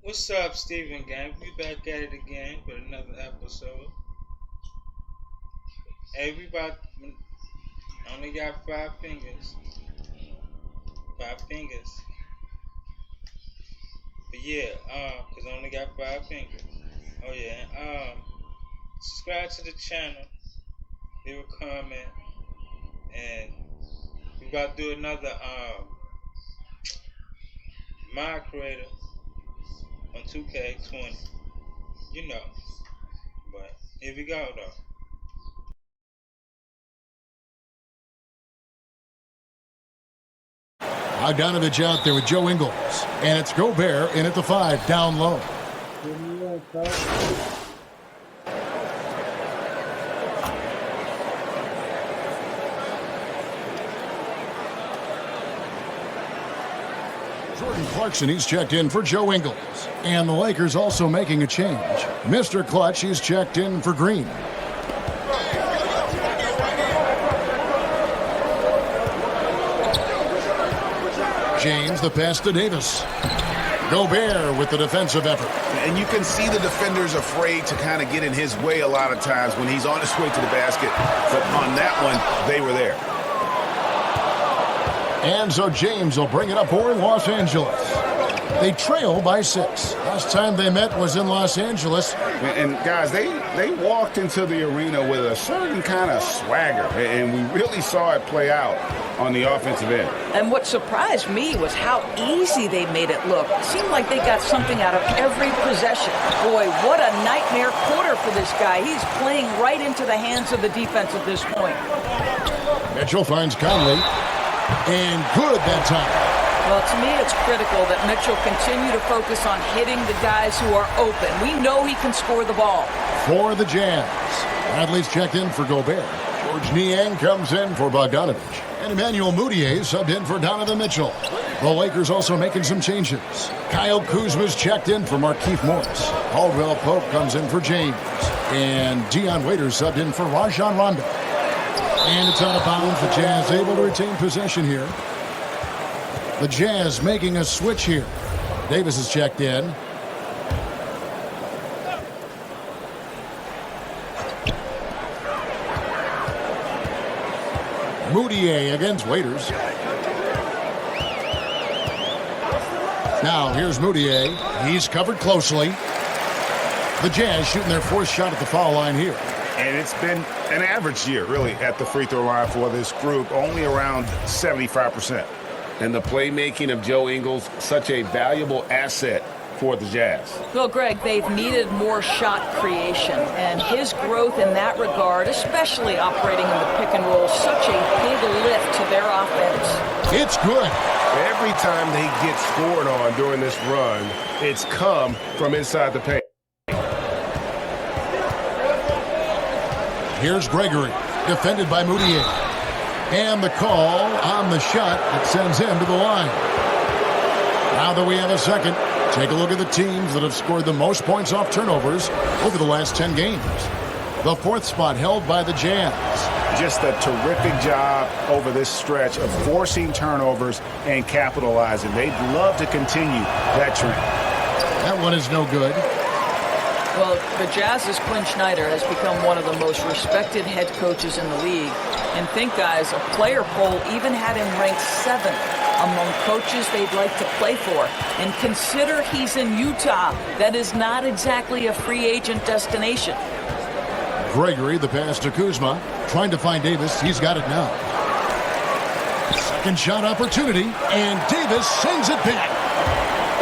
What's up, Steven Gang? We back at it again with another episode. Hey, only got 5 fingers. 5 fingers. But yeah, cause I only got 5 fingers. Oh yeah, subscribe to the channel, leave a comment, and we about to do another mod creator on 2K20. You know, but here we go though. Bogdanovich out there with Joe Ingles. And it's Gobert in at the 5, down low. Jordan Clarkson, he's checked in for Joe Ingles. And the Lakers also making a change. Mr. Clutch, he's checked in for Green. James, the pass to Davis. Gobert with the defensive effort. And you can see the defenders afraid to kind of get in his way a lot of times when he's on his way to the basket. But on that one, they were there. And so James will bring it up for Los Angeles. They trail by 6. Last time they met was in Los Angeles. And guys, they walked into the arena with a certain kind of swagger. And we really saw it play out on the offensive end. And what surprised me was how easy they made it look. It seemed like they got something out of every possession. Boy, what a nightmare quarter for this guy. He's playing right into the hands of the defense at this point. Mitchell finds Conley. And good that time. Well, to me, it's critical that Mitchell continue to focus on hitting the guys who are open. We know he can score the ball. For the Jazz. Bradley's checked in for Gobert. George Niang comes in for Bogdanovich. And Emmanuel Mudiay subbed in for Donovan Mitchell. The Lakers also making some changes. Kyle Kuzma's checked in for Markieff Morris. Caldwell Pope comes in for James. And Dion Waiters subbed in for Rajon Rondo. And it's out of bounds. The Jazz able to retain possession here. The Jazz making a switch here. Davis is checked in. Mudiay against Waiters. Now here's Mudiay. He's covered closely. The Jazz shooting their 4th shot at the foul line here. And it's been an average year, really, at the free throw line for this group, only around 75%. And the playmaking of Joe Ingles, such a valuable asset for the Jazz. Well, Greg, they've needed more shot creation, and his growth in that regard, especially operating in the pick and roll, such a big lift to their offense. It's good. Every time they get scored on during this run, it's come from inside the paint. Here's Gregory, defended by Mudiay. And the call on the shot that sends him to the line. Now that we have a second, take a look at the teams that have scored the most points off turnovers over the last 10 games. The 4th spot held by the Jazz. Just a terrific job over this stretch of forcing turnovers and capitalizing. They'd love to continue that trend. That one is no good. Well, the Jazz's Quinn Snyder has become one of the most respected head coaches in the league. And think, guys, a player poll even had him ranked 7th among coaches they'd like to play for. And consider he's in Utah. That is not exactly a free agent destination. Gregory, the pass to Kuzma, trying to find Davis. He's got it now. Second shot opportunity, and Davis sends it back.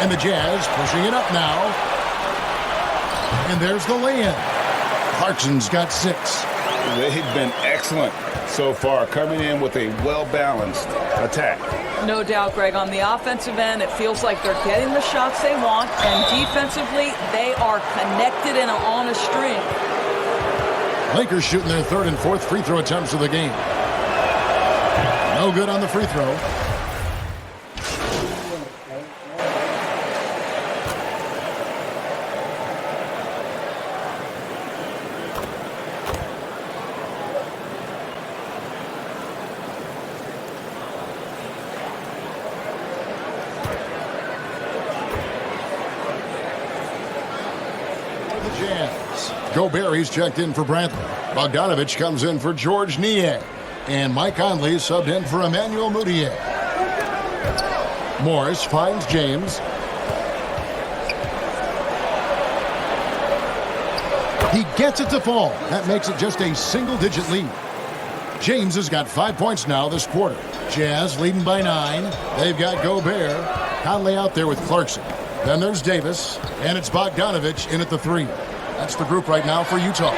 And the Jazz pushing it up now. And there's the lay-in. Clarkson's got 6. They've been excellent so far, coming in with a well-balanced attack. No doubt, Greg. On the offensive end, it feels like they're getting the shots they want, and defensively, they are connected and on a string. Lakers shooting their 3rd and 4th free throw attempts of the game. No good on the free throw. Jazz. Gobert, he's checked in for Bradley. Bogdanovich comes in for George Niang. And Mike Conley subbed in for Emmanuel Mudiay. Morris finds James. He gets it to fall. That makes it just a single-digit lead. James has got 5 points now this quarter. Jazz leading by 9. They've got Gobert. Conley out there with Clarkson. Then there's Davis. And it's Bogdanovich in at the 3. That's the group right now for Utah.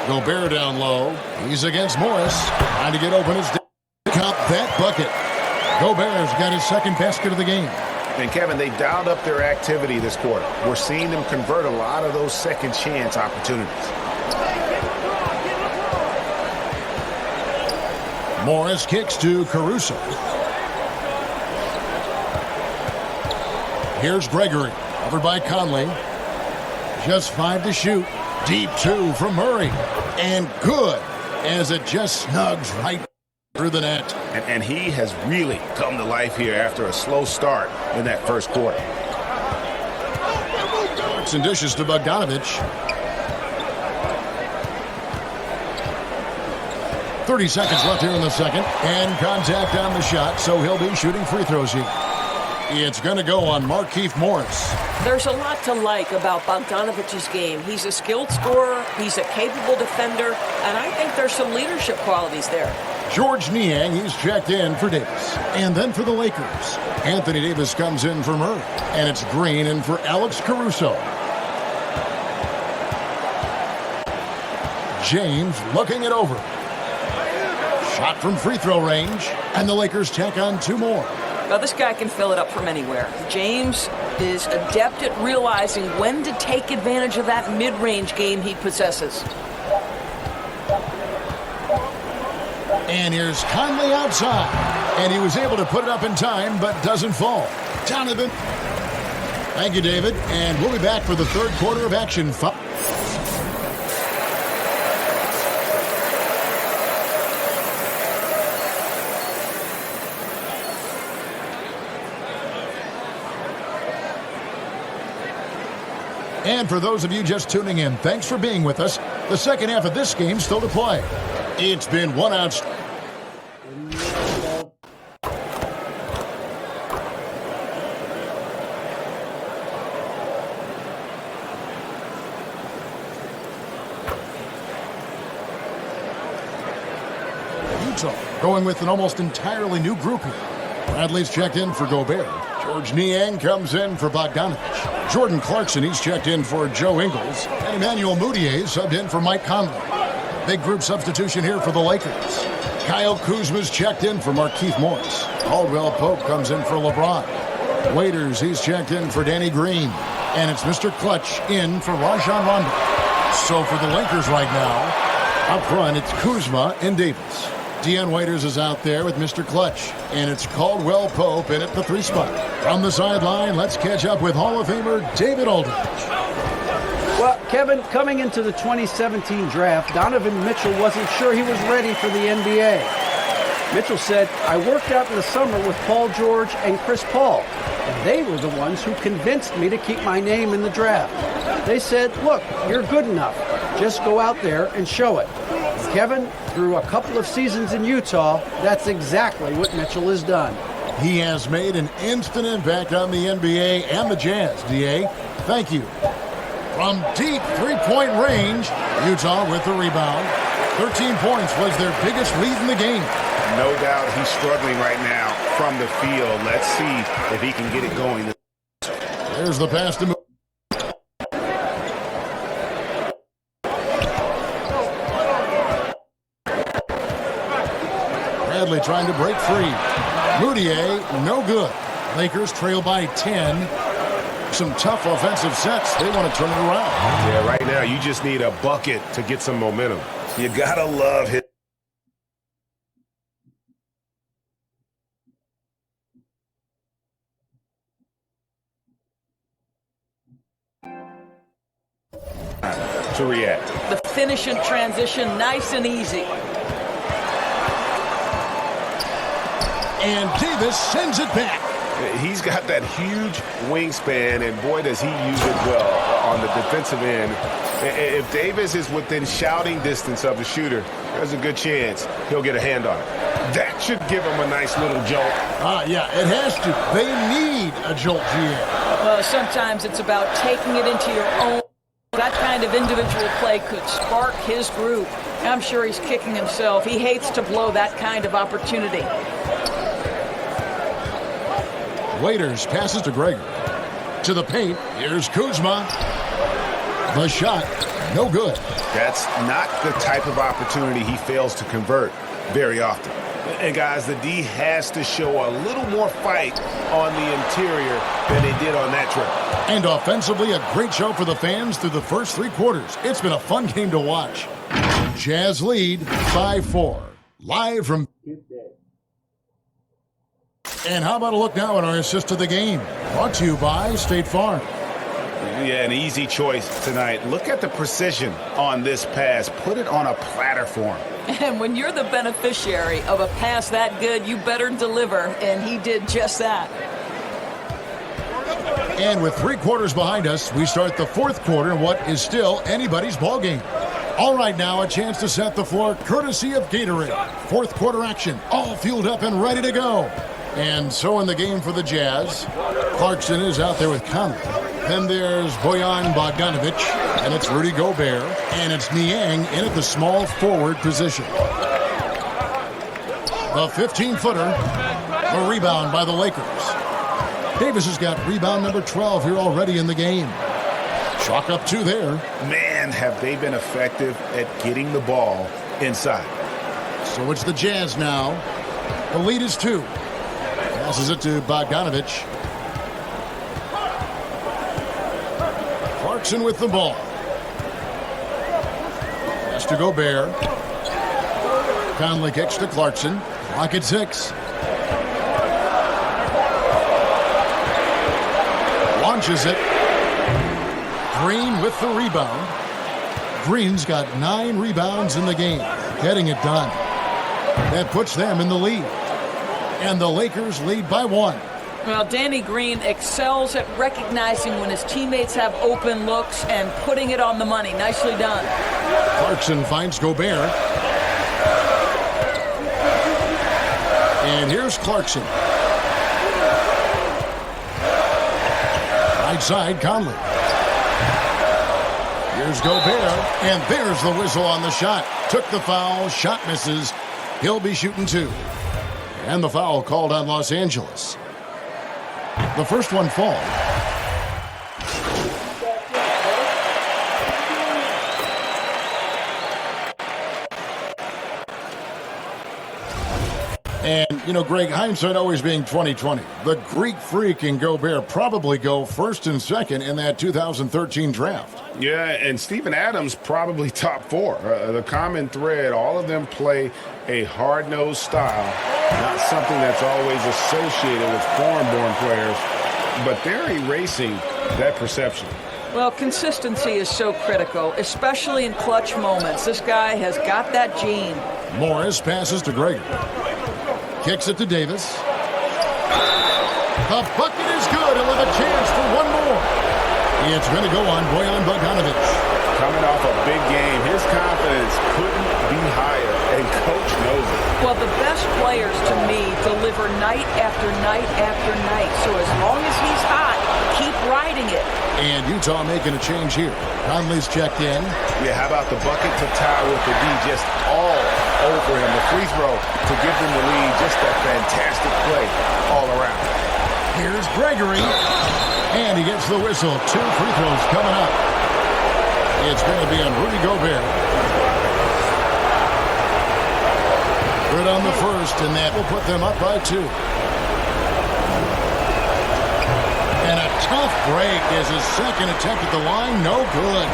Gobert down low. He's against Morris. Trying to get open his caught that bucket. Gobert's got his second basket of the game. And, Kevin, they dialed up their activity this quarter. We're seeing them convert a lot of those second chance opportunities. Morris kicks to Caruso. Here's Gregory. Covered by Conley. Just 5 to shoot. Deep 2 from Murray. And good as it just snugs right through the net. And he has really come to life here after a slow start in that first quarter. Some dishes to Bogdanovich. 30 seconds left here in the second. And contact on the shot, so he'll be shooting free throws here. It's going to go on Markieff Morris. There's a lot to like about Bogdanovich's game. He's a skilled scorer, he's a capable defender, and I think there's some leadership qualities there. George Niang, he's checked in for Davis. And then for the Lakers, Anthony Davis comes in for Murray. And it's Green in for Alex Caruso. James looking it over. Shot from free throw range. And the Lakers tack on 2 more. Now, this guy can fill it up from anywhere. James is adept at realizing when to take advantage of that mid-range game he possesses. And here's Conley outside. And he was able to put it up in time, but doesn't fall. Donovan. Thank you, David. And we'll be back for the third quarter of action. And for those of you just tuning in, thanks for being with us. The second half of this game still to play. It's been one out. Utah going with an almost entirely new group here. Bradley's checked in for Gobert. George Niang comes in for Bogdanovich. Jordan Clarkson, he's checked in for Joe Ingles. And Emmanuel Mudiay subbed in for Mike Conley. Big group substitution here for the Lakers. Kyle Kuzma's checked in for Markieff Morris. Caldwell Pope comes in for LeBron. Waiters, he's checked in for Danny Green. And it's Mr. Clutch in for Rajon Rondo. So for the Lakers right now, up front, it's Kuzma and Davis. Dion Waiters is out there with Mr. Clutch. And it's Caldwell Pope in at the 3 spot. From the sideline, let's catch up with Hall of Famer David Aldridge. Well, Kevin, coming into the 2017 draft, Donovan Mitchell wasn't sure he was ready for the NBA. Mitchell said, I worked out in the summer with Paul George and Chris Paul, and they were the ones who convinced me to keep my name in the draft. They said, look, you're good enough. Just go out there and show it. And Kevin, through a couple of seasons in Utah, that's exactly what Mitchell has done. He has made an instant impact on the NBA and the Jazz, D.A. Thank you. From deep three-point range, Utah with the rebound. 13 points was their biggest lead in the game. No doubt he's struggling right now from the field. Let's see if he can get it going. There's the pass to move. Bradley trying to break free. Mudiay, no good. Lakers trail by 10. Some tough offensive sets. They want to turn it around. Yeah, right now you just need a bucket to get some momentum. You gotta love his. To react. The finish in transition, nice and easy. And Davis sends it back. He's got that huge wingspan, and boy, does he use it well on the defensive end. If Davis is within shouting distance of the shooter, there's a good chance he'll get a hand on it. That should give him a nice little jolt. Yeah, it has to. They need a jolt, GA. Well, sometimes it's about taking it into your own. That kind of individual play could spark his groove. I'm sure he's kicking himself. He hates to blow that kind of opportunity. Waiters passes to Gregory. To the paint, here's Kuzma. The shot, no good. That's not the type of opportunity he fails to convert very often. And guys, the D has to show a little more fight on the interior than they did on that trip. And offensively, a great show for the fans through the first 3 quarters. It's been a fun game to watch. Jazz lead 5-4. Live from... And how about a look now at our assist of the game? Brought to you by State Farm. Yeah, an easy choice tonight. Look at the precision on this pass. Put it on a platter for him. And when you're the beneficiary of a pass that good, you better deliver, and he did just that. And with 3 quarters behind us, we start the 4th quarter in what is still anybody's ball game. All right, now a chance to set the floor courtesy of Gatorade. 4th quarter action, all fueled up and ready to go. And so in the game for the Jazz, Clarkson is out there with Conley. Then there's Bojan Bogdanovic, and it's Rudy Gobert, and it's Niang in at the small forward position. The 15-footer, a rebound by the Lakers. Davis has got rebound number 12 here already in the game. Chalk up 2 there. Man, have they been effective at getting the ball inside. So it's the Jazz now. The lead is 2. Passes it to Bogdanovic. Clarkson with the ball. Pass to Gobert. Conley kicks to Clarkson. Clock at 6. Launches it. Green with the rebound. Green's got 9 rebounds in the game. Getting it done. That puts them in the lead. And the Lakers lead by 1. Well, Danny Green excels at recognizing when his teammates have open looks and putting it on the money. Nicely done. Clarkson finds Gobert. And here's Clarkson. Right side, Conley. Here's Gobert. And there's the whistle on the shot. Took the foul. Shot misses. He'll be shooting 2. And the foul called on Los Angeles. The first one falls. And, you know, Greg, hindsight always being 20/20. The Greek Freak and Gobert probably go first and second in that 2013 draft. Yeah, and Steven Adams probably top 4. The common thread, all of them play a hard-nosed style, not something that's always associated with foreign-born players, but they're erasing that perception. Well, consistency is so critical, especially in clutch moments. This guy has got that gene. Morris passes to Gregory. Kicks it to Davis. The bucket is good. He'll have a chance for one more. It's going to go on Bojan Bogdanovic. Coming off a big game, his confidence couldn't be higher, and Coach knows it. Well, the best players, to me, deliver night after night after night. So as long as he's hot, keep riding it. And Utah making a change here. Conley's checked in. Yeah, how about the bucket to tie with the D just all over him. The free throw to give them the lead. Just a fantastic play all around. Here's Gregory. And he gets the whistle. 2 free throws coming up. It's going to be on Rudy Gobert. Good on the first, and that will put them up by 2. And a tough break is his second attempt at the line. No good.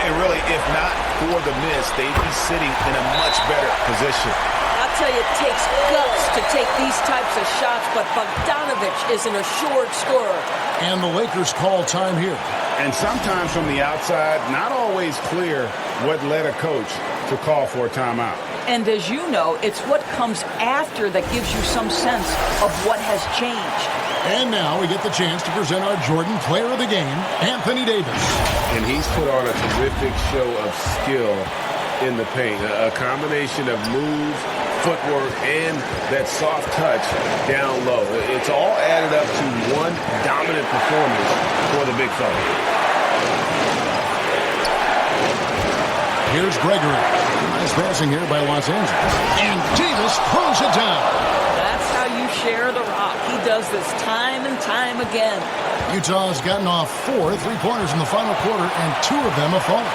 And really, if not for the miss, they'd be sitting in a much better position. I'll tell you, it takes guts to take these types of shots, but Bogdanovic is an assured scorer. And the Lakers call time here. And sometimes from the outside, not always clear what led a coach to call for a timeout. And as you know, it's what comes after that gives you some sense of what has changed. And now we get the chance to present our Jordan Player of the Game, Anthony Davis. And he's put on a terrific show of skill in the paint. A combination of moves, footwork, and that soft touch down low. It's all added up to one dominant performance for the big fella. Here's Gregory. Nice passing here by Los Angeles. And Davis throws it down. That's how you share the rock. He does this time and time again. Utah has gotten off 4 3-pointers in the final quarter, and 2 of them have fallen.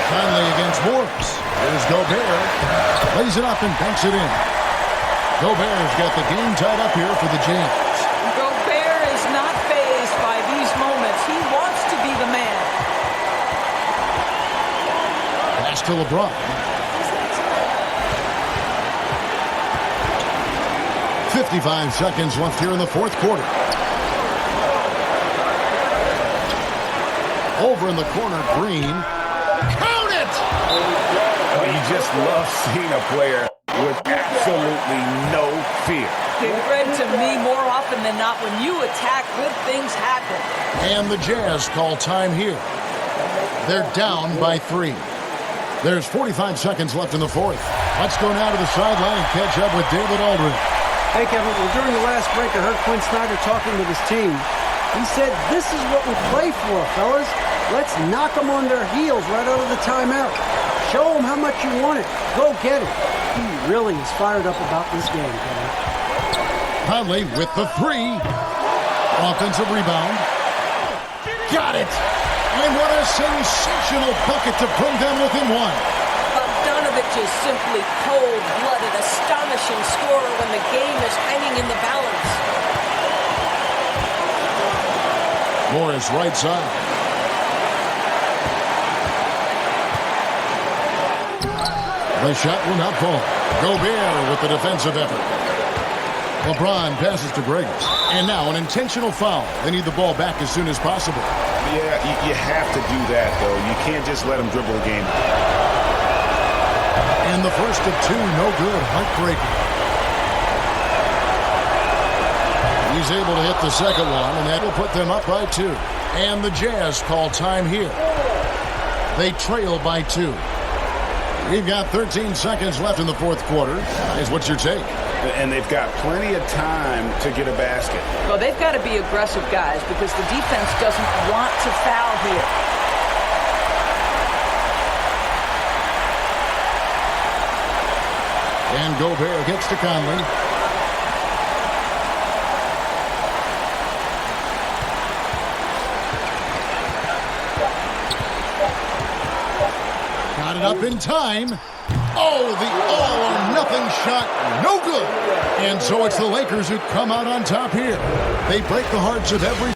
Conley against Morris. Here's Gobert. Lays it up and banks it in. Gobert's got the game tied up here for the Jams. Gobert is not fazed by these moments. He wants to be the man. Pass to LeBron. 55 seconds left here in the fourth quarter. Over in the corner, Green. Count it! Oh, you just love seeing a player with absolutely no fear. Greg, to me, more often than not, when you attack, good things happen. And the Jazz call time here. They're down by 3. There's 45 seconds left in the fourth. Let's go now to the sideline and catch up with David Aldridge. Hey, Kevin, well, during the last break, I heard Quinn Snyder talking with his team. He said, this is what we play for, fellas. Let's knock them on their heels right out of the timeout. Show them how much you want it. Go get it. He really is fired up about this game, Kevin. Conley with the 3. Offensive rebound. Got it! And what a sensational bucket to bring them within 1. Bogdanovich is simply cold-blooded, astonishing scorer when the game is hanging in the balance. Morris right side. The shot will not fall. Gobert with the defensive effort. LeBron passes to Greg. And now an intentional foul. They need the ball back as soon as possible. Yeah, you have to do that, though. You can't just let him dribble the game. And the first of 2, no good. Heartbreaking. He's able to hit the second one, and that will put them up by 2. And the Jazz call time here. They trail by 2. We've got 13 seconds left in the fourth quarter. Guys, what's your take? And they've got plenty of time to get a basket. Well, they've got to be aggressive, guys, because the defense doesn't want to foul here. And Gobert gets to Conley. Got it up in time. Oh, the all-or-nothing shot, no good. And so it's the Lakers who come out on top here. They break the hearts of every